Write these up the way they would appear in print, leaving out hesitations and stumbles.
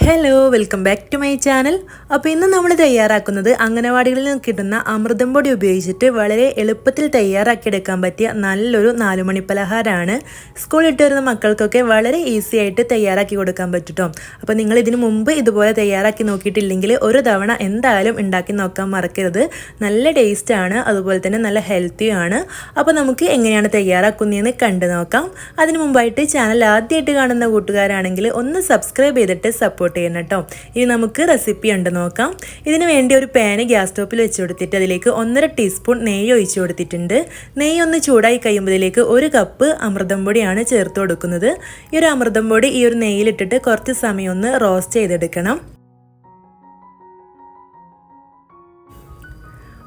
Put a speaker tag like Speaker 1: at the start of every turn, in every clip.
Speaker 1: Hello welcome back to my channel. അപ്പോൾ ഇന്ന് നമ്മൾ തയ്യാറാക്കുന്നത് അംഗനവാടികളിൽ നിന്ന് കിട്ടുന്ന അമൃതം പൊടി ഉപയോഗിച്ചിട്ട് വളരെ എളുപ്പത്തിൽ തയ്യാറാക്കിയെടുക്കാൻ പറ്റിയ നല്ലൊരു 4 മണി പലഹാരമാണ്. സ്കൂളിൽ ഇട്ട് വരുന്ന മക്കൾക്കൊക്കെ വളരെ ഈസി ആയിട്ട് തയ്യാറാക്കി കൊടുക്കാൻ പറ്റും. അപ്പോൾ നിങ്ങൾ ഇതിനു മുമ്പ് ഇതുപോലെ തയ്യാറാക്കി നോക്കിയിട്ടില്ലെങ്കിൽ ഒരു തവണ എന്തായാലും ഉണ്ടാക്കി നോക്കാൻ മറക്കരുത്. നല്ല ടേസ്റ്റാണ്, അതുപോലെ തന്നെ നല്ല ഹെൽത്തിയാണ്. അപ്പോൾ നമുക്ക് എങ്ങനെയാണ് തയ്യാറാക്കുന്നതെന്ന് കണ്ടു നോക്കാം. അതിനു മുമ്പായിട്ട് ചാനൽ ആദ്യമായിട്ട് കാണുന്ന കൂട്ടുകാരാണെങ്കിൽ ഒന്ന് സബ്സ്ക്രൈബ് ചെയ്തിട്ട് സപ്പോർട്ട് ചെയ്യണം കേട്ടോ. ഇനി നമുക്ക് റെസിപ്പി ഉണ്ട് നോക്കാം. ഇതിന് വേണ്ടി ഒരു പാന് ഗ്യാസ് സ്റ്റോപ്പിൽ വെച്ച് കൊടുത്തിട്ട് അതിലേക്ക് 1.5 ടീസ്പൂൺ നെയ്യ് ഒഴിച്ചു കൊടുത്തിട്ടുണ്ട്. നെയ്യ് ഒന്ന് ചൂടായി കഴിയുമ്പോഴേക്ക് 1 കപ്പ് അമൃതം പൊടിയാണ് ചേർത്ത് കൊടുക്കുന്നത്. ഈ ഒരു അമൃതം പൊടി ഈ ഒരു നെയ്യിലിട്ടിട്ട് കുറച്ച് സമയം ഒന്ന് റോസ്റ്റ് ചെയ്തെടുക്കണം.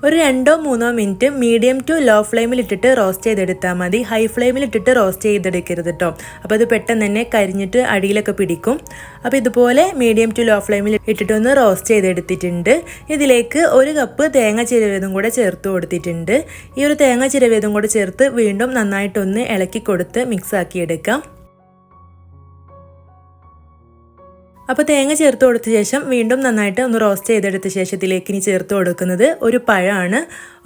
Speaker 1: ഒരു 2-3 മിനിറ്റ് മീഡിയം ടു ലോ ഫ്ലെയിമിൽ ഇട്ടിട്ട് റോസ്റ്റ് ചെയ്തെടുത്താൽ മതി. ഹൈ ഫ്ലെയിമിൽ ഇട്ടിട്ട് റോസ്റ്റ് ചെയ്തെടുക്കരുത് കേട്ടോ. അപ്പോൾ അത് പെട്ടെന്ന് തന്നെ കരിഞ്ഞിട്ട് അടിയിലൊക്കെ പിടിക്കും. അപ്പോൾ ഇതുപോലെ മീഡിയം ടു ലോ ഫ്ലെയിമിൽ ഇട്ടിട്ടൊന്ന് റോസ്റ്റ് ചെയ്തെടുത്തിട്ടുണ്ട്. ഇതിലേക്ക് 1 കപ്പ് തേങ്ങ ചിരവിയതും കൂടെ ചേർത്ത് കൊടുത്തിട്ടുണ്ട്. ഈ ഒരു തേങ്ങ ചിരവിയതും കൂടെ ചേർത്ത് വീണ്ടും നന്നായിട്ടൊന്ന് ഇളക്കി കൊടുത്ത് മിക്സ് ആക്കി എടുക്കാം. അപ്പോൾ തേങ്ങ ചേർത്ത് കൊടുത്ത ശേഷം വീണ്ടും നന്നായിട്ട് ഒന്ന് റോസ്റ്റ് ചെയ്തെടുത്ത ശേഷം ഇതിലേക്ക് ഇനി ചേർത്ത് കൊടുക്കുന്നത് ഒരു പഴമാണ്.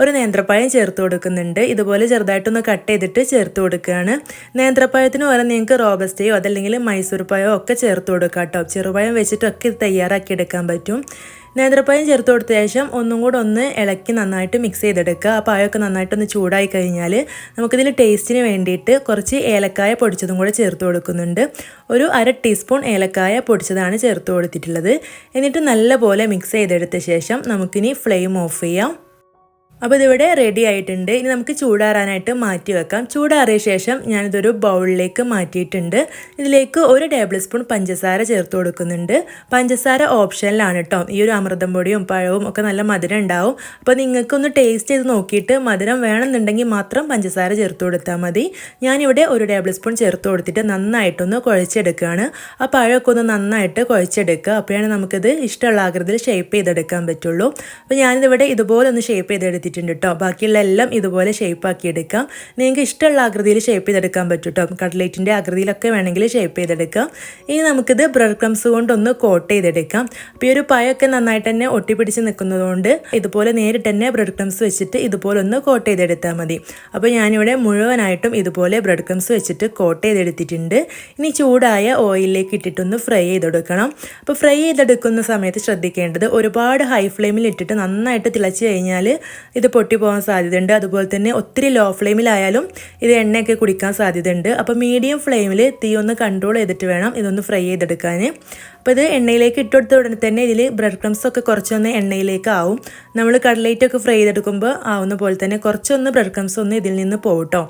Speaker 1: ഒരു നേന്ത്രപ്പഴം ചേർത്ത് കൊടുക്കുന്നുണ്ട്. ഇതുപോലെ ചെറുതായിട്ടൊന്ന് കട്ട് ചെയ്തിട്ട് ചേർത്ത് കൊടുക്കുകയാണ്. നേന്ത്രപ്പഴത്തിന് പകരം നിങ്ങൾക്ക് റോബസ്റ്റയോ അതല്ലെങ്കിൽ മൈസൂർ പഴമോ ഒക്കെ ചേർത്ത് കൊടുക്കാം കേട്ടോ. ചെറുപഴം വെച്ചിട്ടൊക്കെ ഇത് തയ്യാറാക്കി എടുക്കാൻ പറ്റും. നേന്ത്രപ്പഴം ചേർത്ത് കൊടുത്ത ശേഷം ഒന്നും കൂടെ ഒന്ന് ഇളക്കി നന്നായിട്ട് മിക്സ് ചെയ്തെടുക്കുക. ആ പഴമൊക്കെ നന്നായിട്ടൊന്ന് ചൂടായി കഴിഞ്ഞാൽ നമുക്കിതിൽ ടേസ്റ്റിന് വേണ്ടിയിട്ട് കുറച്ച് ഏലക്കായ പൊടിച്ചതും കൂടെ ചേർത്ത് കൊടുക്കുന്നുണ്ട്. ഒരു 1/2 ടീസ്പൂൺ ഏലക്കായ പൊടിച്ചതാണ് ചേർത്ത് കൊടുത്തിട്ടുള്ളത്. എന്നിട്ട് നല്ലപോലെ മിക്സ് ചെയ്തെടുത്ത ശേഷം നമുക്കിനി ഫ്ലെയിം ഓഫ് ചെയ്യാം. അപ്പോൾ ഇതിവിടെ റെഡി ആയിട്ടുണ്ട്. ഇനി നമുക്ക് ചൂടാറാനായിട്ട് മാറ്റി വെക്കാം. ചൂടാറിയ ശേഷം ഞാനിതൊരു ബൗളിലേക്ക് മാറ്റിയിട്ടുണ്ട്. ഇതിലേക്ക് 1 ടേബിൾ സ്പൂൺ പഞ്ചസാര ചേർത്ത് കൊടുക്കുന്നുണ്ട്. പഞ്ചസാര ഓപ്ഷനിലാണ് കേട്ടോ. ഈ ഒരു അമൃതം പൊടിയും പഴവും ഒക്കെ നല്ല മധുരം ഉണ്ടാവും. അപ്പോൾ നിങ്ങൾക്കൊന്ന് ടേസ്റ്റ് ചെയ്ത് നോക്കിയിട്ട് മധുരം വേണമെന്നുണ്ടെങ്കിൽ മാത്രം പഞ്ചസാര ചേർത്ത് കൊടുത്താൽ മതി. ഞാനിവിടെ 1 ടേബിൾ സ്പൂൺ ചേർത്ത് കൊടുത്തിട്ട് നന്നായിട്ടൊന്ന് കുഴച്ചെടുക്കുകയാണ്. ആ പഴമൊക്കെ ഒന്ന് നന്നായിട്ട് കുഴച്ചെടുക്കുക. അപ്പോഴാണ് നമുക്കിത് ഇഷ്ടമുള്ള ആകൃതിയിൽ ഷേപ്പ് ചെയ്തെടുക്കാൻ പറ്റുള്ളൂ. അപ്പോൾ ഞാനിതിവിടെ ഇതുപോലെ ഒന്ന് ഷേപ്പ് ചെയ്തെടുത്തിട്ടുണ്ട് കേട്ടോ. ബാക്കിയുള്ള എല്ലാം ഇതുപോലെ ഷേപ്പ് ആക്കി എടുക്കാം. നിങ്ങൾക്ക് ഇഷ്ടമുള്ള ആകൃതിയിൽ ഷേപ്പ് ചെയ്തെടുക്കാൻ പറ്റും കേട്ടോ. കട്ട്ലേറ്റിൻ്റെ ആകൃതിയിലൊക്കെ വേണമെങ്കിൽ ഷേപ്പ് ചെയ്തെടുക്കാം. ഇനി നമുക്കിത് ബ്രെഡ് ക്രംസ് കൊണ്ടൊന്ന് കോട്ട് ചെയ്തെടുക്കാം. അപ്പോൾ ഈ ഒരു പഴമൊക്കെ നന്നായിട്ട് തന്നെ ഒട്ടിപ്പിടിച്ച് നിൽക്കുന്നതുകൊണ്ട് ഇതുപോലെ നേരിട്ട് തന്നെ ബ്രെഡ് ക്രംസ് വെച്ചിട്ട് ഇതുപോലെ ഒന്ന് കോട്ട് ചെയ്തെടുത്താൽ മതി. അപ്പോൾ ഞാനിവിടെ മുഴുവനായിട്ടും ഇതുപോലെ ബ്രെഡ് ക്രംസ് വെച്ചിട്ട് കോട്ട് ചെയ്തെടുത്തിട്ടുണ്ട്. ഇനി ചൂടായ ഓയിലിലേക്ക് ഇട്ടിട്ടൊന്ന് ഫ്രൈ ചെയ്തെടുക്കണം. അപ്പോൾ ഫ്രൈ ചെയ്തെടുക്കുന്ന സമയത്ത് ശ്രദ്ധിക്കേണ്ടത് ഒരുപാട് ഹൈ ഫ്ലെയിമിൽ ഇട്ടിട്ട് നന്നായിട്ട് തിളച്ച് കഴിഞ്ഞാൽ ഇത് പൊട്ടിപ്പോകാൻ സാധ്യതയുണ്ട്. അതുപോലെ തന്നെ ഒത്തിരി ലോ ഫ്ലെയിമിലായാലും ഇത് എണ്ണയൊക്കെ കുടിക്കാൻ സാധ്യതയുണ്ട്. അപ്പോൾ മീഡിയം ഫ്ലെയിമിൽ തീ ഒന്ന് കൺട്രോൾ ചെയ്തിട്ട് വേണം ഇതൊന്ന് ഫ്രൈ ചെയ്തെടുക്കാൻ. അപ്പോൾ ഇത് എണ്ണയിലേക്ക് ഇട്ടെടുത്ത ഉടനെ തന്നെ ഇതിൽ ബ്രെഡ് ക്രംസ് ഒക്കെ കുറച്ചൊന്ന് എണ്ണയിലേക്ക് ആവും. നമ്മൾ കട്ട്ലേറ്റൊക്കെ ഫ്രൈ ചെയ്തെടുക്കുമ്പോൾ ആവുന്ന പോലെ തന്നെ കുറച്ചൊന്ന് ബ്രെഡ് ക്രംസ് ഒന്ന് ഇതിൽ നിന്ന് പോകും കേട്ടോ.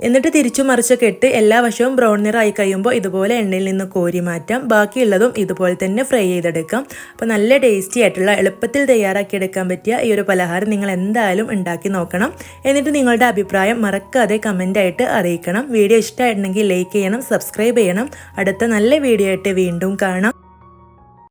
Speaker 1: എന്നിട്ട് തിരിച്ചു മറിച്ചൊക്കെ ഇട്ട് എല്ലാ വശവും ബ്രൗൺ നിറായി കഴിയുമ്പോൾ ഇതുപോലെ എണ്ണയിൽ നിന്ന് കോരി മാറ്റാം. ബാക്കിയുള്ളതും ഇതുപോലെ തന്നെ ഫ്രൈ ചെയ്തെടുക്കാം. അപ്പോൾ നല്ല ടേസ്റ്റി ആയിട്ടുള്ള എളുപ്പത്തിൽ തയ്യാറാക്കിയെടുക്കാൻ പറ്റിയ ഈ ഒരു പലഹാരം നിങ്ങൾ എന്തായാലും ഉണ്ടാക്കി നോക്കണം. എന്നിട്ട് നിങ്ങളുടെ അഭിപ്രായം മറക്കാതെ കമൻ്റായിട്ട് അറിയിക്കണം. വീഡിയോ ഇഷ്ടമായിട്ടുണ്ടെങ്കിൽ ലൈക്ക് ചെയ്യണം, സബ്സ്ക്രൈബ് ചെയ്യണം. അടുത്ത നല്ല വീഡിയോ ആയിട്ട് വീണ്ടും കാണാം.